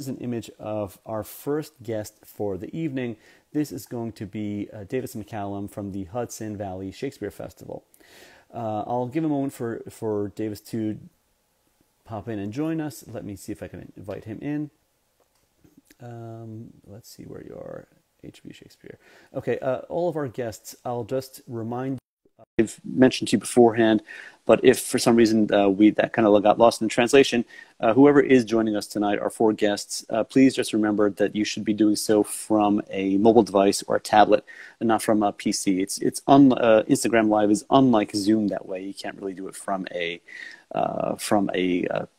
This is an image of our first guest for the evening. This is going to be Davis McCallum from the Hudson Valley Shakespeare Festival. I'll give a moment for Davis to pop in and join us. Let me see if I can invite him in. Let's see where you are, HB Shakespeare. Okay, all of our guests, I'll just remind you, I've mentioned to you beforehand, but if for some reason that kind of got lost in translation, whoever is joining us tonight, our four guests, please just remember that you should be doing so from a mobile device or a tablet and not from a PC. Instagram Live is unlike Zoom that way. You can't really do it from a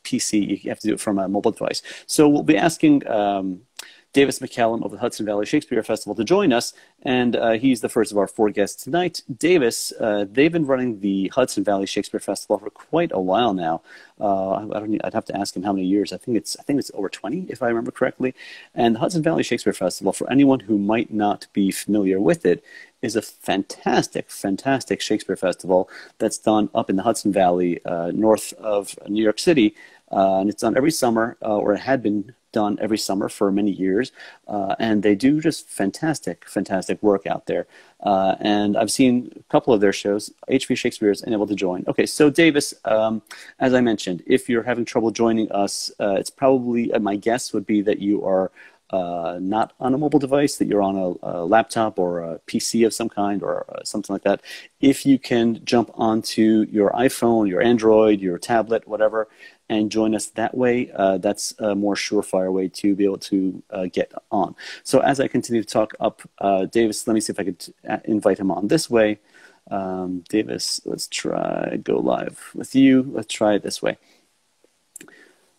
PC. You have to do it from a mobile device. So we'll be asking Davis McCallum of the Hudson Valley Shakespeare Festival to join us, and he's the first of our four guests tonight. Davis, they've been running the Hudson Valley Shakespeare Festival for quite a while now. I'd have to ask him how many years. I think it's over 20, if I remember correctly. And the Hudson Valley Shakespeare Festival, for anyone who might not be familiar with it, is a fantastic, fantastic Shakespeare festival that's done up in the Hudson Valley, north of New York City. And it's done every summer, or it had been done every summer for many years, and they do just fantastic work out there. And I've seen a couple of their shows. HV Shakespeare is unable to join. Okay, so Davis, as I mentioned, if you're having trouble joining us, it's probably, my guess would be that you are not on a mobile device, that you're on a laptop or a PC of some kind or something like that. If you can jump onto your iPhone, your Android, your tablet, whatever, and join us that way, that's a more surefire way to be able to get on. So as I continue to talk up, Davis, let me see if I could invite him on this way. Davis, let's try go live with you. Let's try it this way.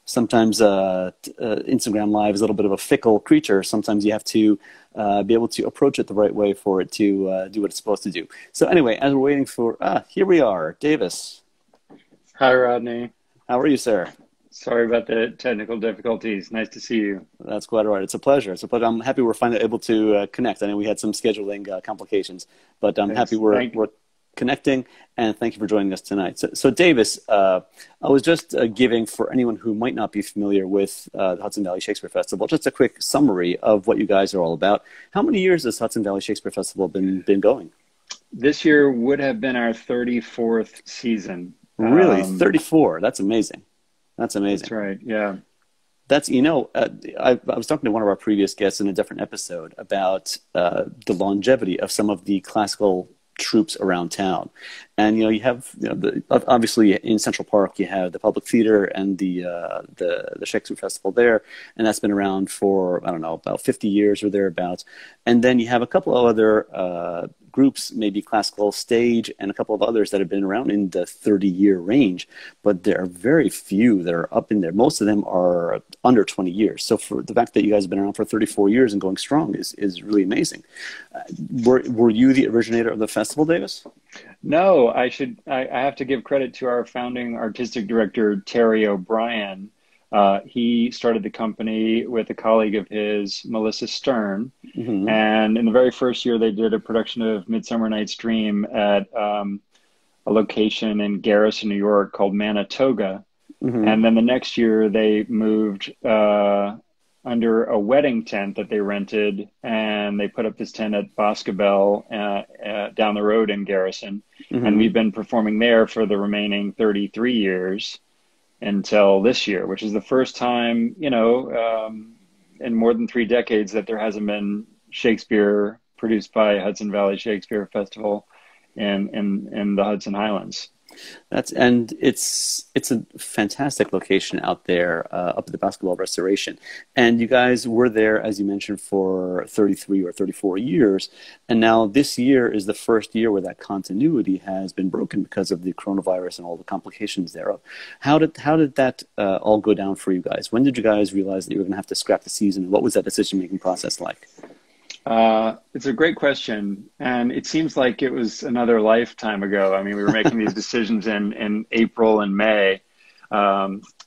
Sometimes Instagram Live is a little bit of a fickle creature. Sometimes you have to be able to approach it the right way for it to do what it's supposed to do. So anyway, as we're waiting for, here we are, Davis. Hi, Rodney. How are you, sir? Sorry about the technical difficulties. Nice to see you. That's quite all right. It's a pleasure. It's a pleasure. I'm happy we're finally able to connect. I know we had some scheduling complications, but I'm happy we're connecting, and thank you for joining us tonight. So Davis, I was just giving, for anyone who might not be familiar with the Hudson Valley Shakespeare Festival, just a quick summary of what you guys are all about. How many years has Hudson Valley Shakespeare Festival been going? This year would have been our 34th season. Really? 34? That's amazing. That's amazing. That's right, yeah. That's, I was talking to one of our previous guests in a different episode about the longevity of some of the classical troops around town. And, you have, obviously in Central Park, you have the Public Theater and the Shakespeare Festival there. And that's been around for, I don't know, about 50 years or thereabouts. And then you have a couple of other groups, maybe Classical Stage, and a couple of others that have been around in the 30-year range, but there are very few that are up in there. Most of them are under 20 years. So for the fact that you guys have been around for 34 years and going strong is really amazing. Were you the originator of the festival, Davis? No, I have to give credit to our founding artistic director, Terry O'Brien. He started the company with a colleague of his, Melissa Stern. Mm-hmm. And in the very first year, they did a production of Midsummer Night's Dream at a location in Garrison, New York called Manitoga. Mm-hmm. And then the next year, they moved under a wedding tent that they rented, and they put up this tent at Boscobel down the road in Garrison. Mm-hmm. And we've been performing there for the remaining 33 years. Until this year, which is the first time, in more than 3 decades that there hasn't been Shakespeare produced by Hudson Valley Shakespeare Festival in the Hudson Highlands. It's a fantastic location out there up at the Basketball Restoration. And you guys were there, as you mentioned, for 33 or 34 years. And now this year is the first year where that continuity has been broken because of the coronavirus and all the complications thereof. How did that all go down for you guys? When did you guys realize that you were going to have to scrap the season? What was that decision-making process like? It's a great question. And it seems like it was another lifetime ago. I mean, we were making these decisions in April and May.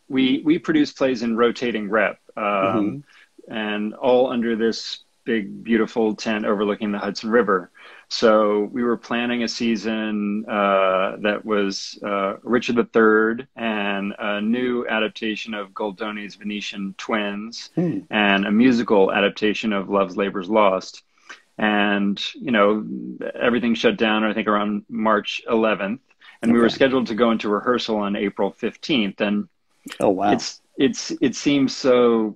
We produce plays in rotating rep, and all under this big, beautiful tent overlooking the Hudson River. So we were planning a season that was Richard III and a new adaptation of Goldoni's Venetian Twins and a musical adaptation of Love's Labour's Lost. And, you know, everything shut down, I think, around March 11th. And we were scheduled to go into rehearsal on April 15th. And oh, wow. It seems so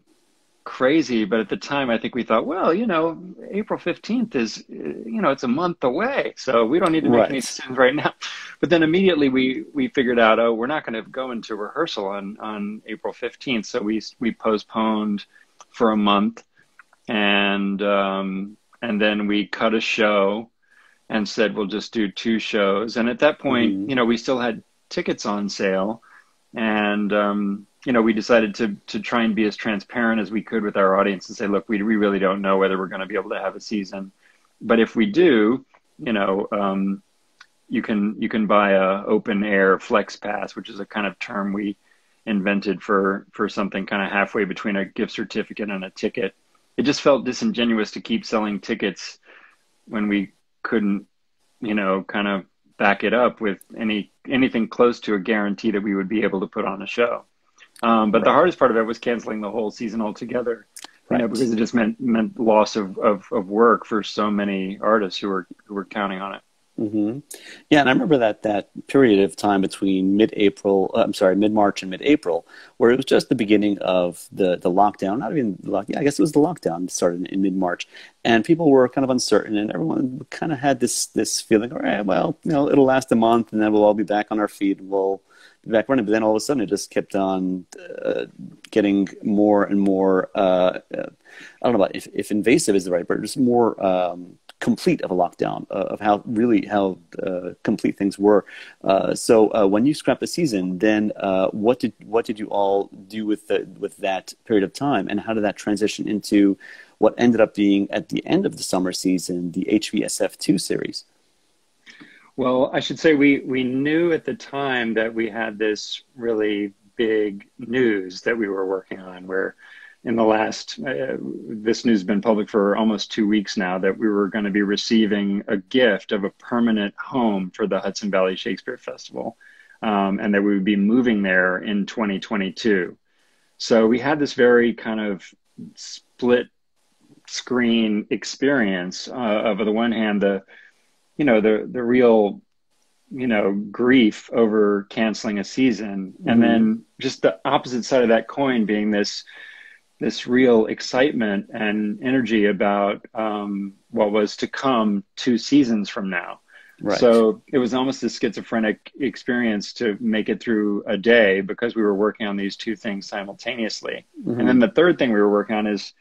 crazy, but at the time I think we thought, well, you know, April 15th is, you know, it's a month away, so we don't need to make any decisions right now. But then immediately we figured out, oh, we're not going to go into rehearsal on April 15th, so we postponed for a month, and then we cut a show and said we'll just do 2 shows. And at that point, you know, we still had tickets on sale, and you know, we decided to try and be as transparent as we could with our audience and say, look, we really don't know whether we're going to be able to have a season, but if we do, you know, you can buy a open air flex pass, which is a kind of term we invented for something kind of halfway between a gift certificate and a ticket. It just felt disingenuous to keep selling tickets when we couldn't, you know, kind of back it up with anything close to a guarantee that we would be able to put on a show. But the hardest part of it was canceling the whole season altogether, you know, because it just meant loss of work for so many artists who were counting on it. Yeah, and I remember that period of time between mid-March and mid-April, where it was just the beginning of the lockdown. Not even I guess it was the lockdown started in mid-March, and people were kind of uncertain, and everyone kind of had this feeling, all right, well, you know, it'll last a month, and then we'll all be back on our feet, and we'll be back running. But then all of a sudden, it just kept on getting more and more. I don't know about if invasive is the right word, just more. Complete of a lockdown of how complete things were. So when you scrapped the season, then what did you all do with that period of time, and how did that transition into what ended up being at the end of the summer season, the HVSF 2 series? Well, I should say we knew at the time that we had this really big news that we were working on, where in the last, this news has been public for almost 2 weeks now, that we were going to be receiving a gift of a permanent home for the Hudson Valley Shakespeare Festival, and that we would be moving there in 2022. So we had this very kind of split screen experience of, on the one hand, the real, you know, grief over canceling a season, and then just the opposite side of that coin being this real excitement and energy about what was to come 2 seasons from now. Right. So it was almost a schizophrenic experience to make it through a day, because we were working on these 2 things simultaneously. And then the third thing we were working on is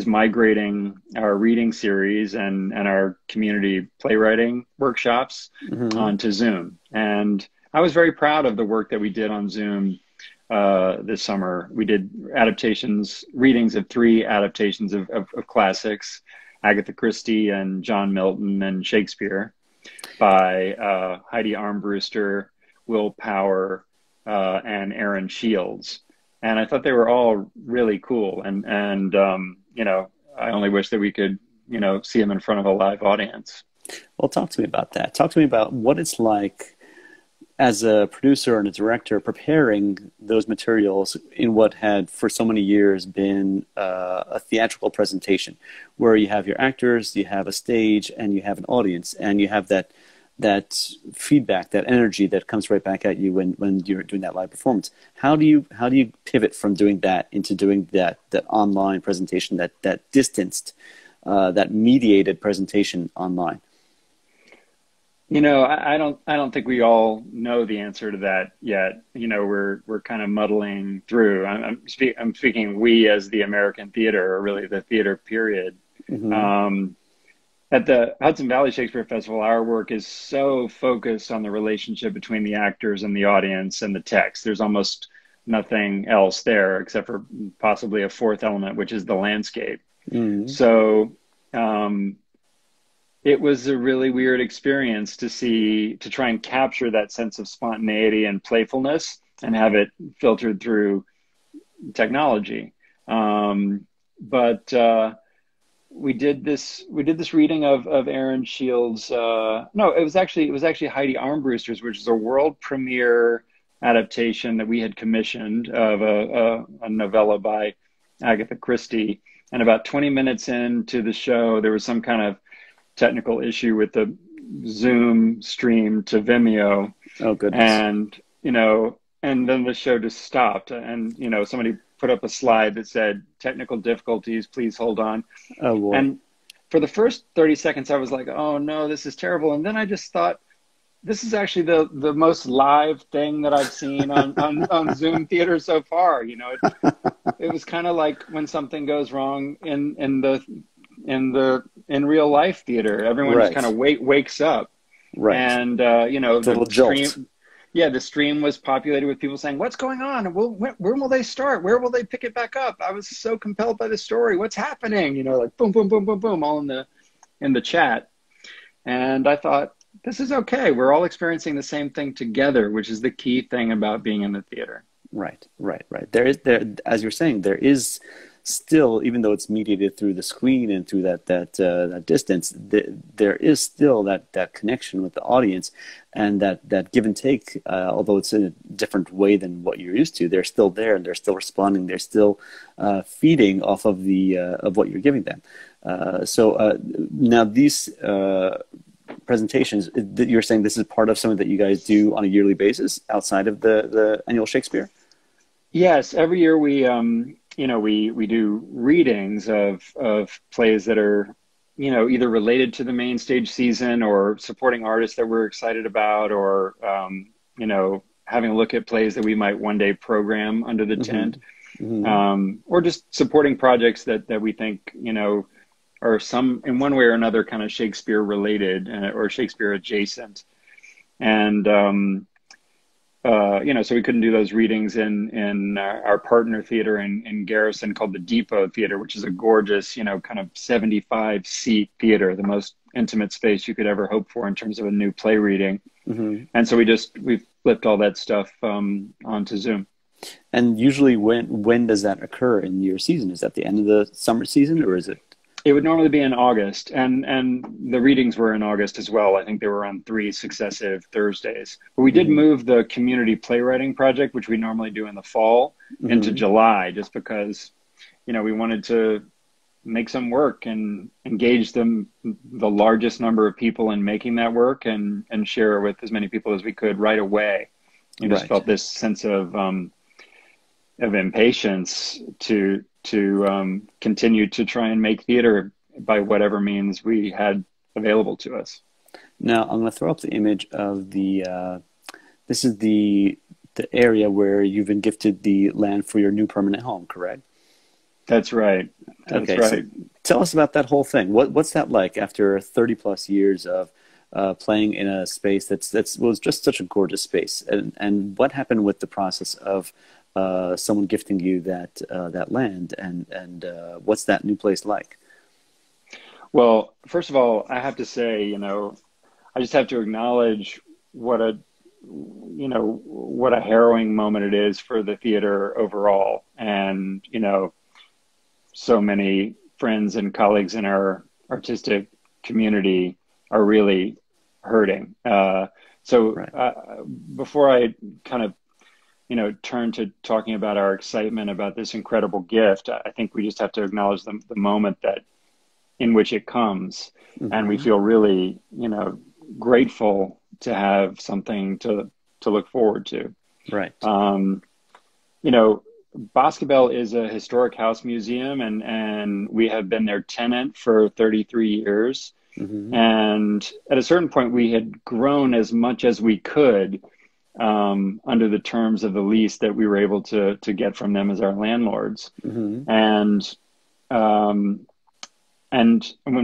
migrating our reading series and our community playwriting workshops onto Zoom. And I was very proud of the work that we did on Zoom this summer. We did readings of 3 adaptations of classics, Agatha Christie and John Milton and Shakespeare, by Heidi Armbruster, Will Power, and Aaron Shields. And I thought they were all really cool. And you know, I only wish that we could, you know, see them in front of a live audience. Well, talk to me about that. Talk to me about what it's like as a producer and a director preparing those materials in what had for so many years been a theatrical presentation, where you have your actors, you have a stage, and you have an audience, and you have that feedback, that energy that comes right back at you when you're doing that live performance. How do you pivot from doing that into doing that online presentation, that distanced, that mediated presentation online? You know, I don't think we all know the answer to that yet. You know, we're kind of muddling through. I'm speaking we as the American theater, or really the theater period. At the Hudson Valley Shakespeare Festival, our work is so focused on the relationship between the actors and the audience and the text. There's almost nothing else there except for possibly a 4th element, which is the landscape. So it was a really weird experience to try and capture that sense of spontaneity and playfulness and have it filtered through technology. But we did this reading of Aaron Shield's no, it was actually Heidi Armbruster's, which is a world premiere adaptation that we had commissioned of a novella by Agatha Christie. And about 20 minutes into the show, there was some kind of technical issue with the Zoom stream to Vimeo. Oh, goodness. And, and then the show just stopped. And, somebody put up a slide that said, technical difficulties, please hold on. Oh, boy. And for the first 30 seconds, I was like, oh, no, this is terrible. And then I just thought, this is actually the most live thing that I've seen on Zoom theater so far. It was kind of like when something goes wrong in real life theater. Everyone Right. just kind of wakes up. Right. And, the stream was populated with people saying, what's going on? When will they start? Where will they pick it back up? I was so compelled by the story. What's happening? Like boom, boom, boom, boom, boom, all in the chat. And I thought, this is okay. We're all experiencing the same thing together, which is the key thing about being in the theater. Right. There, as you're saying, there is still, even though it's mediated through the screen and through that distance, there is still that connection with the audience, and that give and take. Although it's in a different way than what you're used to, they're still there and they're still responding. They're still feeding off of of what you're giving them. So now these presentations, you're saying this is part of something that you guys do on a yearly basis outside of the annual Shakespeare? Yes, every year we do readings of plays that are either related to the main stage season or supporting artists that we're excited about, or having a look at plays that we might one day program under the tent, or just supporting projects that we think are some in one way or another kind of Shakespeare related or Shakespeare adjacent. And so we couldn't do those readings in our partner theater in Garrison called the Depot Theater, which is a gorgeous, kind of 75-seat theater, the most intimate space you could ever hope for in terms of a new play reading. And so we flipped all that stuff onto Zoom. And usually when does that occur in your season? Is that the end of the summer season, or is it? It would normally be in August, and the readings were in August as well. I think they were on 3 successive Thursdays. But we did move the community playwriting project, which we normally do in the fall, into July, just because, we wanted to make some work and engage the largest number of people in making that work and share it with as many people as we could right away. We just felt this sense of impatience to continue to try and make theater by whatever means we had available to us. Now, I'm going to throw up the image of this is the area where you've been gifted the land for your new permanent home, correct? That's right. That's right. So tell us about that whole thing. What's that like after 30 plus years of playing in a space that was just such a gorgeous space? And what happened with the process of someone gifting you that land, and what's that new place like? Well, first of all, I have to say, I just have to acknowledge what a harrowing moment it is for the theater overall, and so many friends and colleagues in our artistic community are really hurting. Before I kind of turn to talking about our excitement about this incredible gift, I think we just have to acknowledge the moment in which it comes. And we feel really, grateful to have something to look forward to. Right. Boscobel is a historic house museum, and we have been their tenant for 33 years. And at a certain point, we had grown as much as we could under the terms of the lease that we were able to get from them as our landlords. And when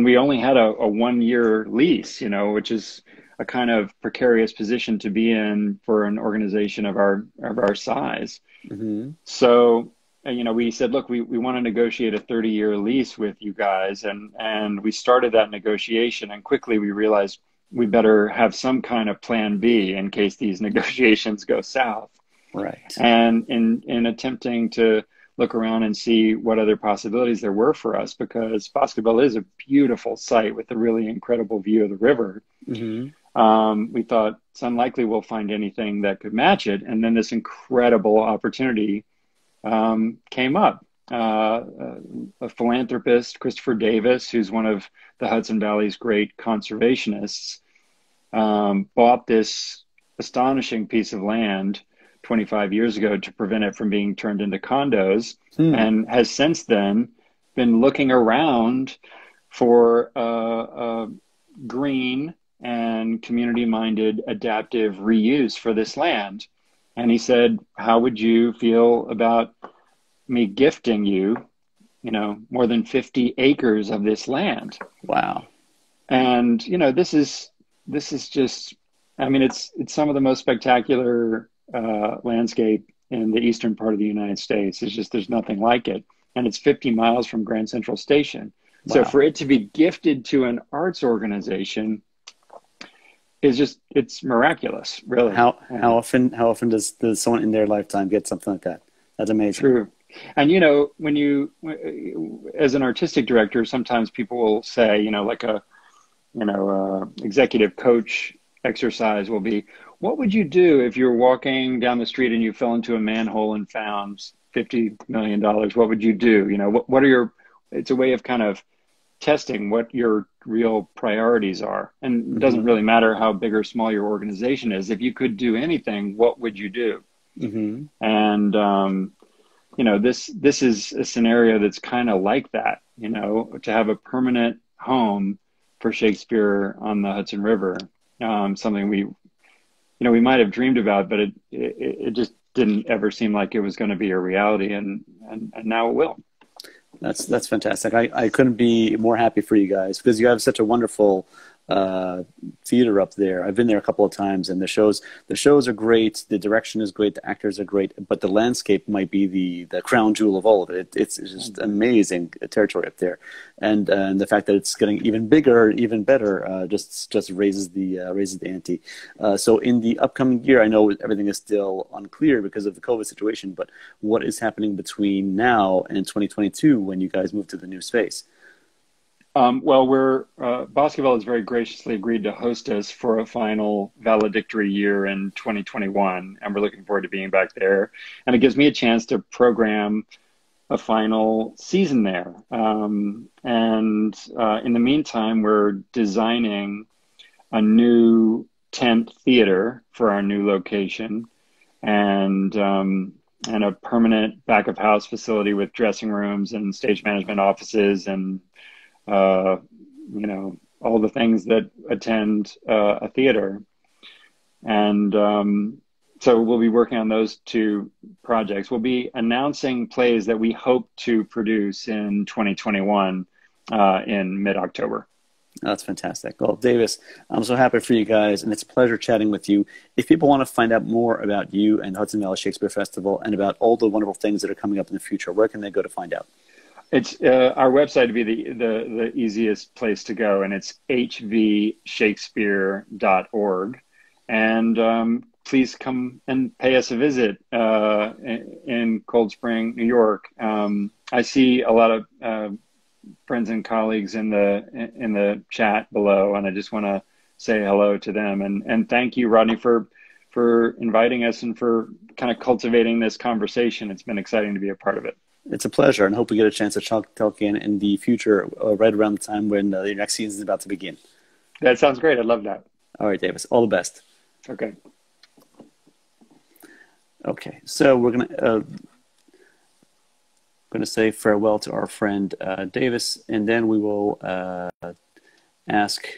we only had a 1-year lease, which is a kind of precarious position to be in for an organization of our size. So, we said, look, we want to negotiate a 30-year lease with you guys. And we started that negotiation, and quickly we realized we better have some kind of plan B in case these negotiations go south. Right. And in attempting to look around and see what other possibilities there were for us, because Boscoville is a beautiful site with a really incredible view of the river. We thought it's unlikely we'll find anything that could match it. And then this incredible opportunity came up. A philanthropist, Christopher Davis, who's one of the Hudson Valley's great conservationists, bought this astonishing piece of land 25 years ago to prevent it from being turned into condos, and has since then been looking around for a green and community-minded adaptive reuse for this land. And he said, how would you feel about me gifting you, more than 50 acres of this land? Wow. And, this is just, it's some of the most spectacular landscape in the eastern part of the United States. It's just, there's nothing like it. And it's 50 miles from Grand Central Station. Wow. So for it to be gifted to an arts organization is just, it's miraculous, really. How often does someone in their lifetime get something like that? That's amazing. True. And, when you, as an artistic director, sometimes people will say, like executive coach exercise will be, what would you do if you're walking down the street and you fell into a manhole and found $50 million? What would you do? What are it's a way of kind of testing what your real priorities are. And it doesn't really matter how big or small your organization is. If you could do anything, what would you do? And, this is a scenario that's kind of like that, to have a permanent home for Shakespeare on the Hudson River, something we might have dreamed about, but it just didn't ever seem like it was going to be a reality, and now it will. That's fantastic. I couldn't be more happy for you guys, because you have such a wonderful theater up there. I've been there a couple of times, and the shows are great. The direction is great. The actors are great, but the landscape might be the crown jewel of all of it. It's just amazing territory up there, and the fact that it's getting even bigger, even better, just raises the ante. So in the upcoming year, I know everything is still unclear because of the COVID situation, but what is happening between now and 2022 when you guys move to the new space? Well, Boscoville has very graciously agreed to host us for a final valedictory year in 2021, and we're looking forward to being back there. And it gives me a chance to program a final season there. And in the meantime, we're designing a new tent theater for our new location, and a permanent back of house facility with dressing rooms and stage management offices and all the things that attend a theater. And so we'll be working on those two projects. We'll be announcing plays that we hope to produce in 2021 in mid-October. That's fantastic. Well, Davis, I'm so happy for you guys, and it's a pleasure chatting with you. If people want to find out more about you and Hudson Valley Shakespeare Festival and about all the wonderful things that are coming up in the future, where can they go to find out? It's our website would be the easiest place to go, and it's hvshakespeare.org. And please come and pay us a visit in Cold Spring, New York. I see a lot of friends and colleagues in the chat below, and I just want to say hello to them. And thank you, Rodney, for inviting us and for kind of cultivating this conversation. It's been exciting to be a part of it. It's a pleasure, and hope we get a chance to talk again in the future, right around the time when your next season is about to begin. That sounds great. I'd love that. All right, Davis. All the best. Okay. Okay, so we're gonna say farewell to our friend Davis, and then we will ask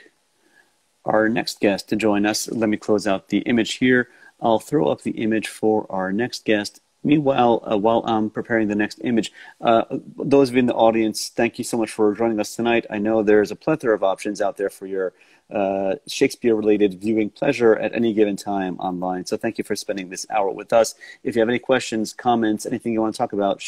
our next guest to join us. Let me close out the image here. I'll throw up the image for our next guest. Meanwhile, while I'm preparing the next image, those of you in the audience, thank you so much for joining us tonight. I know there's a plethora of options out there for your Shakespeare-related viewing pleasure at any given time online. So thank you for spending this hour with us. If you have any questions, comments, anything you want to talk about,